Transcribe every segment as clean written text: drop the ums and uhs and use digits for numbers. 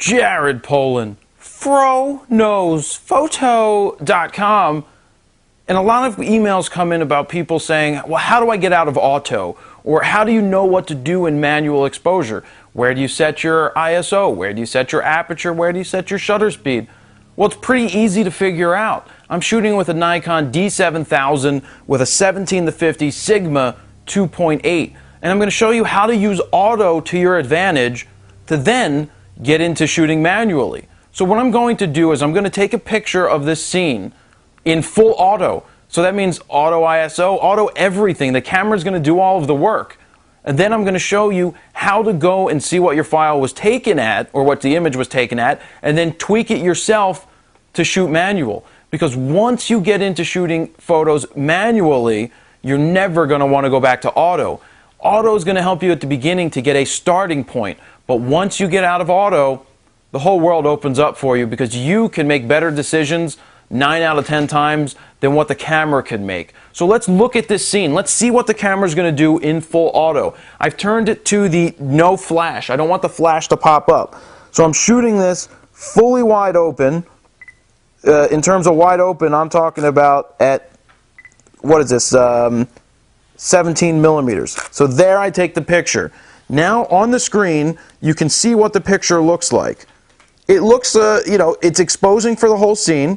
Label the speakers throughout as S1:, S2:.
S1: Jared Polin, FroKnowsPhoto.com, and a lot of emails come in about people saying, well, how do I get out of auto? Or how do you know what to do in manual exposure? Where do you set your ISO? Where do you set your aperture? Where do you set your shutter speed? Well, it's pretty easy to figure out. I'm shooting with a Nikon D7000 with a 17-50 Sigma 2.8, and I'm going to show you how to use auto to your advantage to then get into shooting manually. So what I'm going to do is I'm going to take a picture of this scene in full auto. So that means auto ISO, auto everything. The camera's going to do all of the work. And then I'm going to show you how to go and see what your file was taken at, or what the image was taken at, and then tweak it yourself to shoot manual. Because once you get into shooting photos manually, you're never going to want to go back to auto. Auto is going to help you at the beginning to get a starting point. But once you get out of auto, the whole world opens up for you, because you can make better decisions 9 out of 10 times than what the camera can make. So let's look at this scene. Let's see what the camera is going to do in full auto. I've turned it to the no flash. I don't want the flash to pop up. So I'm shooting this fully wide open. In terms of wide open, I'm talking about at, what is this, 17 millimeters. So there I take the picture. Now on the screen, you can see what the picture looks like. It looks, it's exposing for the whole scene.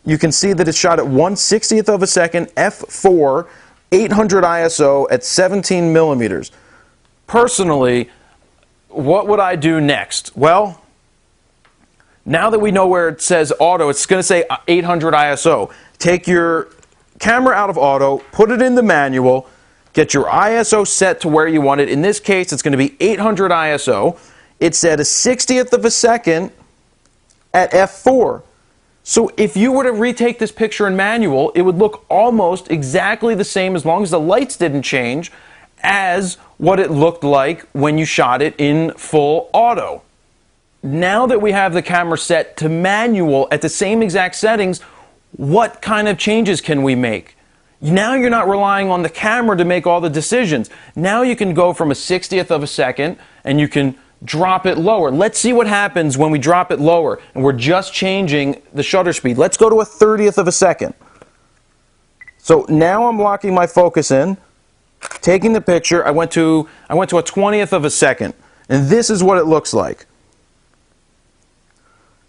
S1: You can see that it's shot at 1/60th of a second, f4, 800 ISO at 17 millimeters. Personally, what would I do next? Well, now that we know where it says auto, it's going to say 800 ISO. Take your camera out of auto, put it in the manual, get your ISO set to where you want it. In this case, it's going to be 800 ISO. It's at a 60th of a second at f4. So if you were to retake this picture in manual, it would look almost exactly the same, as long as the lights didn't change, as what it looked like when you shot it in full auto. Now that we have the camera set to manual at the same exact settings, what kind of changes can we make? Now you're not relying on the camera to make all the decisions. Now you can go from a 60th of a second and you can drop it lower. Let's see what happens when we drop it lower and we're just changing the shutter speed. Let's go to a 30th of a second. So now I'm locking my focus in, taking the picture. I went to a 20th of a second, and this is what it looks like.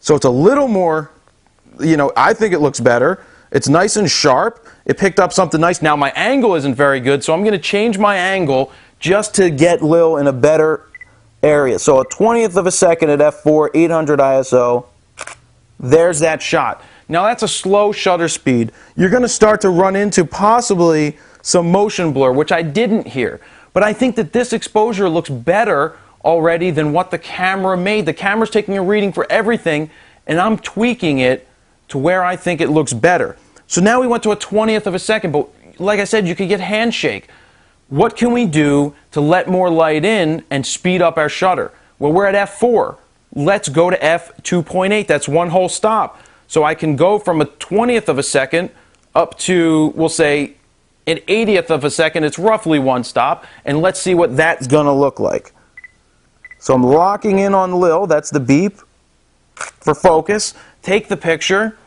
S1: So it's a little more, I think it looks better. It's nice and sharp. It picked up something nice. Now my angle isn't very good, so I'm going to change my angle just to get Lil in a better area. So a 20th of a second at f4, 800 ISO. There's that shot. Now that's a slow shutter speed. You're going to start to run into possibly some motion blur, which I didn't here. But I think that this exposure looks better already than what the camera made. The camera's taking a reading for everything, and I'm tweaking it to where I think it looks better. So now we went to a 20th of a second, but like I said, you could get handshake. What can we do to let more light in and speed up our shutter? Well, we're at f4. Let's go to f2.8. That's one whole stop. So I can go from a 20th of a second up to, we'll say, an 80th of a second. It's roughly one stop. And let's see what that's going to look like. So I'm locking in on Lil. That's the beep for focus. Take the picture,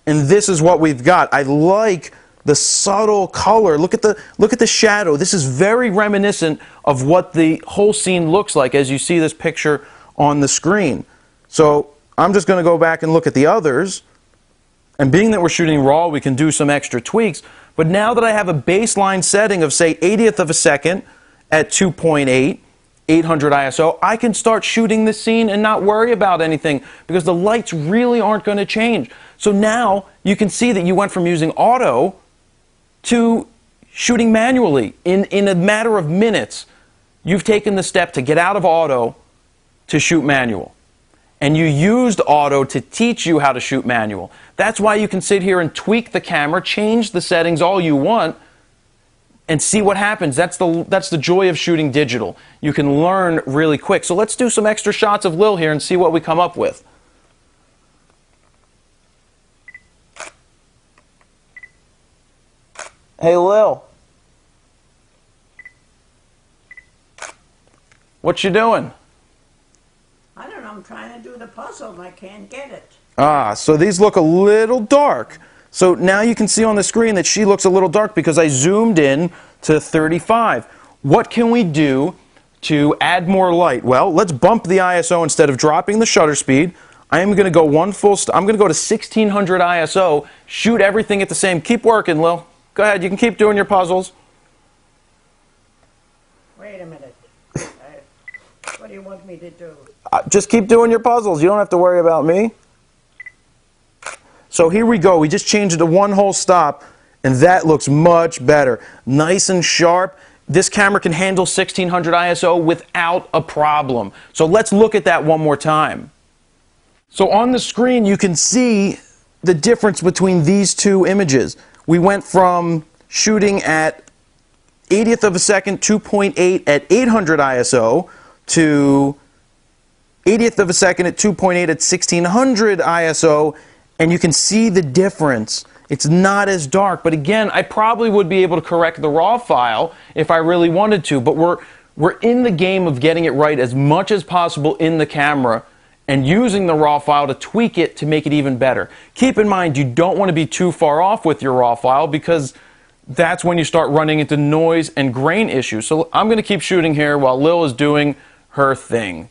S1: and this is what we've got. I like the subtle color. Look at the shadow. This is very reminiscent of what the whole scene looks like as you see this picture on the screen. So I'm just going to go back and look at the others. And being that we're shooting raw, we can do some extra tweaks. But now that I have a baseline setting of, say, 80th of a second at 2.8, 800 ISO, I can start shooting this scene and not worry about anything, because the lights really aren't going to change. So now you can see that you went from using auto to shooting manually. In a matter of minutes, you've taken the step to get out of auto to shoot manual. And you used auto to teach you how to shoot manual. That's why you can sit here and tweak the camera, change the settings all you want, and see what happens. That's the joy of shooting digital. You can learn really quick. So let's do some extra shots of Lil here and see what we come up with. Hey, Lil. What you doing?
S2: I don't know. I'm trying to do the puzzle and I can't get it.
S1: Ah, so these look a little dark. So now you can see on the screen that she looks a little dark because I zoomed in to 35. What can we do to add more light? Well, let's bump the ISO instead of dropping the shutter speed. I am going to go I'm going to go to 1600 ISO, shoot everything at the same. Keep working, Lil. Go ahead, you can keep doing your puzzles.
S2: Wait a minute. What do you want me to do?
S1: Just keep doing your puzzles. You don't have to worry about me. So here we go. We just changed it to one whole stop, and that looks much better. Nice and sharp. This camera can handle 1600 ISO without a problem. So let's look at that one more time. So on the screen, you can see the difference between these two images. We went from shooting at 80th of a second, 2.8 at 800 ISO to 80th of a second at 2.8 at 1600 ISO, and you can see the difference. It's not as dark, but again, I probably would be able to correct the RAW file if I really wanted to, but we're in the game of getting it right as much as possible in the camera and using the RAW file to tweak it to make it even better. Keep in mind, you don't want to be too far off with your RAW file because that's when you start running into noise and grain issues. So I'm going to keep shooting here while Lil is doing her thing.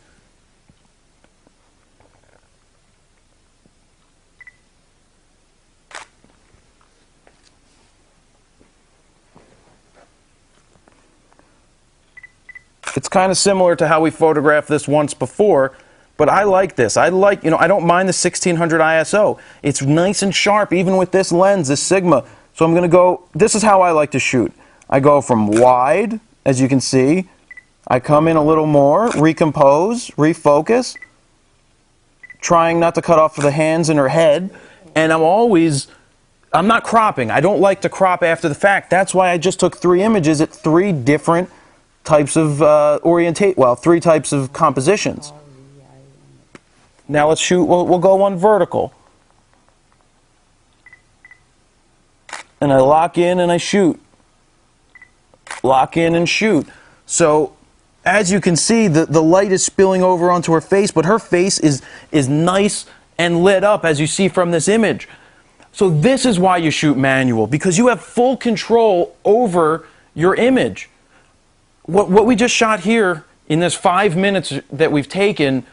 S1: It's kind of similar to how we photographed this once before, but I like this. I don't mind the 1600 ISO. It's nice and sharp, even with this lens, this Sigma. So I'm going to go, this is how I like to shoot. I go from wide, as you can see. I come in a little more, recompose, refocus, trying not to cut off the hands and her head. And I'm not cropping. I don't like to crop after the fact. That's why I just took 3 images at 3 different types of three types of compositions. Now let's shoot, we'll go one vertical. And I lock in and I shoot. Lock in and shoot. So as you can see, the light is spilling over onto her face, but her face is nice and lit up, as you see from this image. So this is why you shoot manual, because you have full control over your image. What we just shot here in this 5 minutes that we've taken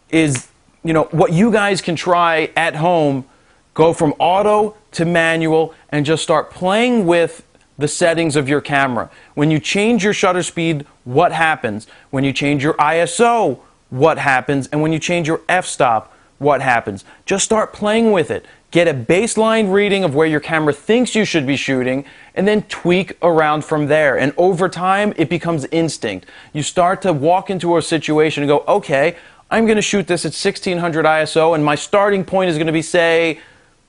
S1: is, what you guys can try at home. Go from auto to manual and just start playing with the settings of your camera. When you change your shutter speed, what happens? When you change your ISO, what happens? And when you change your f-stop, what happens? Just start playing with it. Get a baseline reading of where your camera thinks you should be shooting, and then tweak around from there. And over time, it becomes instinct. You start to walk into a situation and go, okay, I'm going to shoot this at 1600 ISO, and my starting point is going to be, say,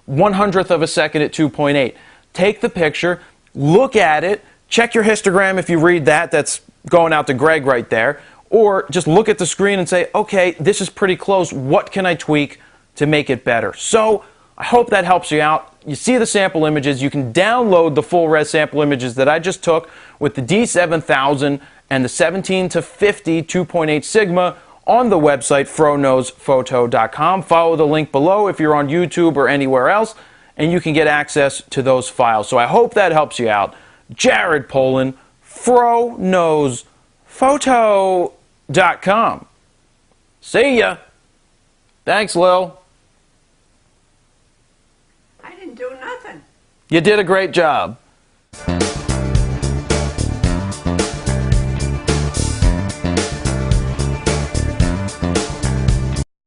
S1: 1/100th of a second at 2.8. Take the picture, look at it, check your histogram if you read that. That's going out to Greg right there. Or just look at the screen and say, okay, this is pretty close. What can I tweak to make it better? So I hope that helps you out. You see the sample images. You can download the full res sample images that I just took with the D7000 and the 17 to 50 2.8 Sigma on the website froknowsphoto.com. Follow the link below if you're on YouTube or anywhere else, and you can get access to those files. So I hope that helps you out. Jared Polin, froknowsphoto.com. See ya. Thanks, Lil.
S2: I didn't do nothing.
S1: You did a great job.